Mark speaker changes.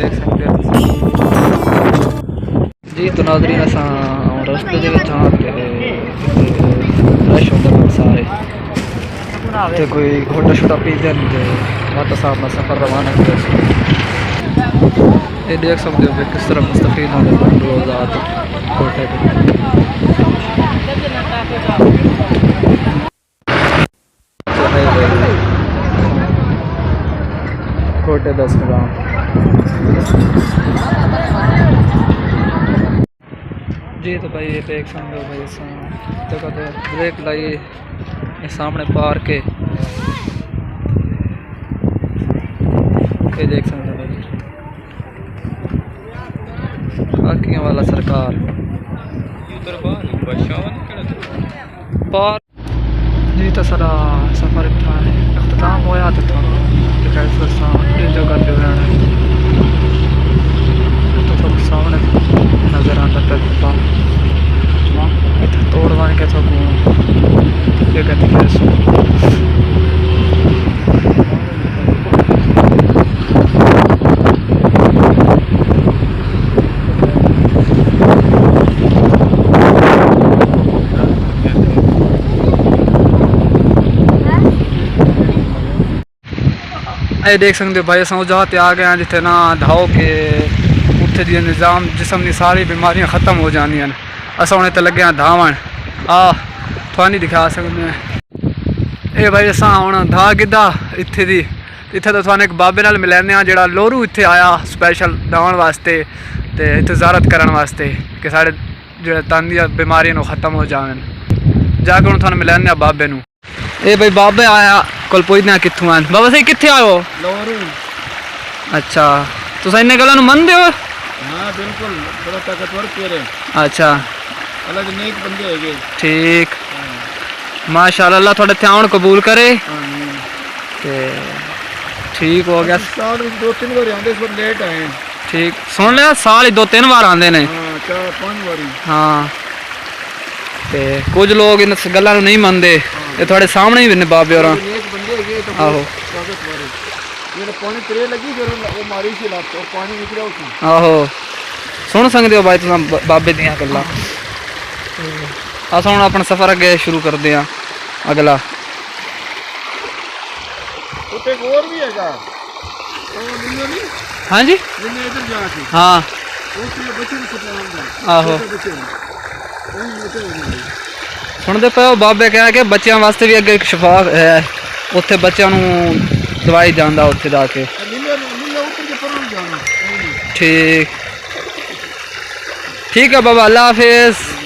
Speaker 1: देख सकते हो जी। तो नाज़रीन असां रस्ते दे विच हां ते रश होंदा पिया सारे ते कोई घोटा छोटा पींदे न ते बस असां अपना सफ़र रवाना करियो। ये देख सकते हो किस तरह मुस्तफ़ील होंदे पिया रोज़ आत घोटे ते। घोटे 10 ग्राम जी। तो भाई ये देख सकते हो भाई जगह तो ब्रेक लाई ये सामने पार्क है। ये देख सकते हो भाई खाकियां वाला सरकार पार्क जी। तो सारा सफ़र इतना अख्ताम होया तो था जगह पे तो सामने नज़र आता था तोड़ वन के तो ये देख सकते हो भाई अस जगह ते आ गए हैं जिथे ना धाओ के उत्थे दी निज़ाम जिसम की सारी बीमारियां ख़त्म हो जानियां। अस उन्हें तो लगे धावन थोड़ी दिखा सकते हैं। ये भाई अस हूँ धा गिद्धा इत्थे दी इत्थे तो थाने एक बाबे नाल मिलैने जिहड़ा लोहरू इत्थे आया स्पैशल धावन वास्ते ते इत्थे ज़ारत करन वास्ते कि साढ़े जो तन दी बीमारियां ख़त्म हो जान। जाके हूँ थाने मिलैने बाबे नूं। ये भाई बाबे आया कल पुछदे कित्थों आए बाबा सही कित्थे आयो? अच्छा तुस इन्ने गल्लां नूं मनदे हो?
Speaker 2: हाँ बिल्कुल बड़ा ताकतवर पेड़ है।
Speaker 1: अच्छा
Speaker 2: अलग नेक बंदे हैगे।
Speaker 1: ठीक माशाअल्लाह अल्लाह थोड़े ध्यान कबूल करे ते ठीक हो गया।
Speaker 2: साल 2-3 बार आंदे इस बार लेट आए।
Speaker 1: ठीक सुन लिया साल 2-3 बार आंदे ने।
Speaker 2: हां 4-5 बार।
Speaker 1: हाँ ते कुछ लोग इन गल्लां नूं नहीं मनदे ये थोड़े सामने ही ने बाबे होरां।
Speaker 2: नेक बंदे हैगे तो
Speaker 1: आहो
Speaker 2: ताकतवर है। ये पानी तेरे लगी फिर वो मारी सी लात और पानी निकला उस।
Speaker 1: आहो सुन सकते हो भाई तुम बाबे दियां गल्लां। अस हुण अपना सफ़र अगे शुरू करते हैं अगला।
Speaker 2: उत्ते एक और भी हैगा
Speaker 1: हाँ जी
Speaker 2: इधर जाके
Speaker 1: हाँ
Speaker 2: उसने बच्चे को छुपाऊंगा।
Speaker 1: आहो सुनते पे बाबे कहा कि बच्चों वास्ते भी अगे एक शफा है उत्थे बच्चों नूं दवाई जांदा उत्थे जाके। ठीक ठीक है बाबा अल्लाह हाफिज़।